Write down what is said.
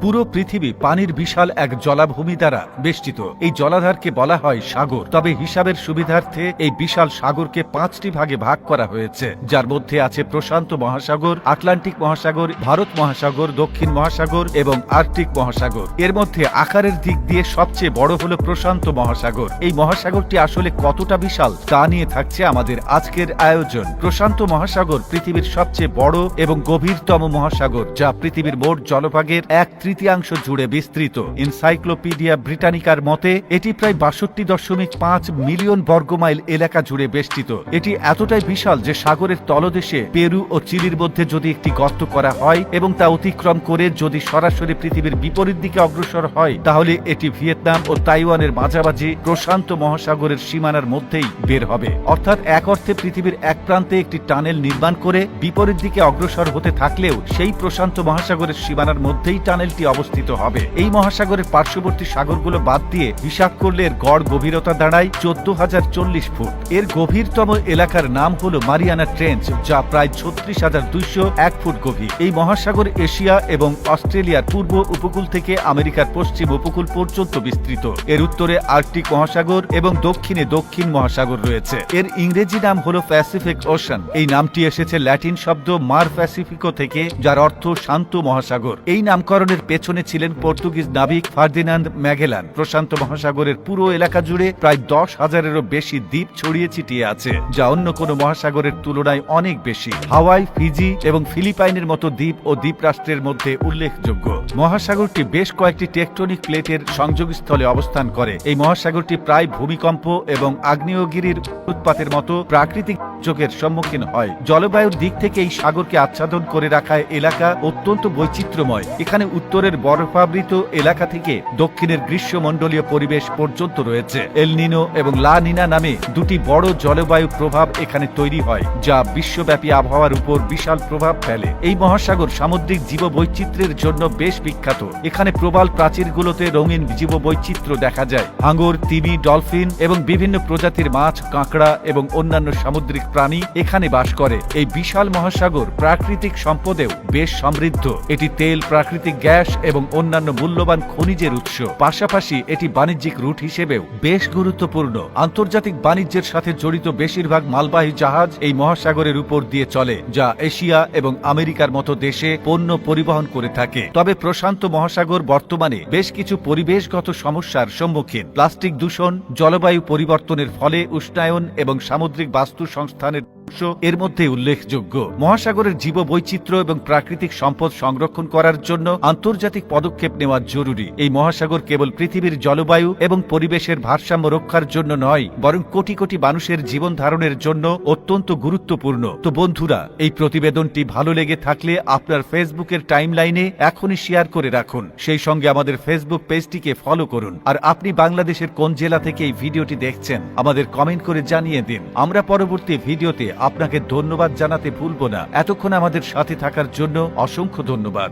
পুরো পৃথিবী পানির বিশাল এক জলাভূমি দ্বারা বেষ্টিত। এই জলাধারকে বলা হয় সাগর। তবে হিসাবের সুবিধার্থে এই বিশাল সাগরকে 5টি ভাগে ভাগ করা হয়েছে, যার মধ্যে আছে প্রশান্ত মহাসাগর, আটলান্টিক মহাসাগর, ভারত মহাসাগর, দক্ষিণ মহাসাগর এবং আর্কটিক মহাসাগর। এর মধ্যে আকারের দিক দিয়ে সবচেয়ে বড় হল প্রশান্ত মহাসাগর। এই মহাসাগরটি আসলে কতটা বিশাল তা নিয়ে থাকছে আমাদের আজকের আয়োজন। প্রশান্ত মহাসাগর পৃথিবীর সবচেয়ে বড় এবং গভীরতম মহাসাগর, যা পৃথিবীর মোট জলভাগের 1/3 জুড়ে বিস্তৃত। এনসাইক্লোপিডিয়া ব্রিটানিকার মতে এটি প্রায় 62.5 মিলিয়ন বর্গমাইল এলাকা জুড়ে বেষ্টিত। এটি এতটাই বিশাল যে সাগরের তলদেশে পেরু ও চিলির মধ্যে যদি একটি গর্ত করা হয় এবং তা অতিক্রম করে যদি সরাসরি পৃথিবীর বিপরীত দিকে অগ্রসর হয়, তাহলে এটি ভিয়েতনাম ও তাইওয়ানের মাঝামাঝি প্রশান্ত মহাসাগরের সীমানার মধ্যেই বের হবে। অর্থাৎ এক অর্থে পৃথিবীর এক প্রান্তে একটি টানেল নির্মাণ করে বিপরীত দিকে অগ্রসর হতে থাকলেও সেই প্রশান্ত মহাসাগরের সীমানার মধ্যেই টানেলটি অবস্থিত হবে। এই মহাসাগরের পার্শ্ববর্তী সাগরগুলো বাদ দিয়ে হিসাব করলে এর গড় গভীরতা দাঁড়ায় 14,040 ফুট। এর গভীরতম এলাকার নাম হল মারিয়ানা ট্রেঞ্চ, যা প্রায় 36,201 ফুট গভীর। এই মহাসাগর এশিয়া এবং অস্ট্রেলিয়ার পূর্ব উপকূল থেকে আমেরিকার পশ্চিম উপকূল পর্যন্ত বিস্তৃত। এর উত্তরে আর্কটিক মহাসাগর এবং দক্ষিণে দক্ষিণ মহাসাগর রয়েছে। এর ইংরেজি নাম হল প্যাসিফিক ওশান। এই নামটি এসেছে ল্যাটিন শব্দ মার প্যাসিফিকো থেকে, যার অর্থ শান্ত মহাসাগর। এই নামকরণের পেছনে ছিলেন পর্তুগিজ নাবিক ফার্দিনান্দ ম্যাগেলান। প্রশান্ত মহাসাগরের পুরো এলাকা জুড়ে প্রায় 10,000-এরও বেশি দ্বীপ ছড়িয়ে ছিটিয়ে আছে, যা অন্য কোনো মহাসাগরের তুলনায় অনেক বেশি। হাওয়াই, ফিজি এবং ফিলিপাইনের মতো দ্বীপ ও দ্বীপরাষ্ট্রের মধ্যে উল্লেখযোগ্য। মহাসাগরটি বেশ কয়েকটি টেকটনিক প্লেটের সংযোগস্থলে অবস্থান করে। এই মহাসাগরটি প্রায় ভূমিকম্প এবং আগ্নেয়গিরির উৎপাতের মতো প্রাকৃতিক দুর্যোগের সম্মুখীন হয়। জলবায়ুর দিক থেকে এই সাগরকে আচ্ছাদন করে রাখা এলাকা অত্যন্ত বৈচিত্র্যময়। এখানে উত্তরের বরফাবৃত এলাকা থেকে দক্ষিণের গ্রীষ্মমণ্ডলীয় পরিবেশ পর্যন্ত রয়েছে। এল নিনো এবং লা নিনা নামে দুটি বড় জলবায়ু প্রভাব এখানে তৈরি হয়, যা বিশ্বব্যাপী আবহাওয়ার উপর বিশাল প্রভাব ফেলে। এই মহাসাগর সামুদ্রিক জীববৈচিত্র্যের জন্য বেশ বিখ্যাত। এখানে প্রবাল প্রাচীরগুলোতে রঙিন জীববৈচিত্র্য দেখা যায়। হাঙর, তিমি, ডলফিন এবং বিভিন্ন প্রজাতির মাছ, কাঁকড়া এবং অন্যান্য সামুদ্রিক প্রাণী এখানে বাস করে। এই বিশাল মহাসাগর প্রাকৃতিক সম্পদেও বেশ সমৃদ্ধ। এটি তেল, প্রাকৃতিক গ্যাস এবং অন্যান্য মূল্যবান খনিজের উৎস। পাশাপাশি এটি বাণিজ্যিক রুট হিসেবেও বেশ গুরুত্বপূর্ণ। আন্তর্জাতিক বাণিজ্যের সাথে জড়িত বেশিরভাগ মালবাহী জাহাজ এই মহাসাগরের উপর দিয়ে চলে, যা এশিয়া এবং আমেরিকার মতো দেশে পণ্য পরিবহন করে থাকে। তবে প্রশান্ত মহাসাগর বর্তমানে বেশ কিছু পরিবেশগত সমস্যার সম্মুখীন। প্লাস্টিক দূষণ, জলবায়ু পরিবর্তনের ফলে উষ্ণায়ন এবং সামুদ্রিক বাস্তু সংস্থানের এর মধ্যে উল্লেখযোগ্য। মহাসাগরের জীববৈচিত্র্য এবং প্রাকৃতিক সম্পদ সংরক্ষণ করার জন্য আন্তর্জাতিক পদক্ষেপ নেওয়া জরুরি। এই মহাসাগর কেবল পৃথিবীর জলবায়ু এবং পরিবেশের ভারসাম্য রক্ষার জন্য নয়, বরং কোটি কোটি মানুষের জীবন ধারণের জন্য অত্যন্ত গুরুত্বপূর্ণ। তো বন্ধুরা, এই প্রতিবেদনটি ভালো লেগে থাকলে আপনার ফেসবুকের টাইমলাইনে এখনই শেয়ার করে রাখুন। সেই সঙ্গে আমাদের ফেসবুক পেজটিকে ফলো করুন। আর আপনি বাংলাদেশের কোন জেলা থেকে এই ভিডিওটি দেখছেন আমাদের কমেন্ট করে জানিয়ে দিন। আমরা পরবর্তী ভিডিওতে আপনাকে ধন্যবাদ জানাতে ভুলব না। এতক্ষণ আমাদের সাথে থাকার জন্য অসংখ্য ধন্যবাদ।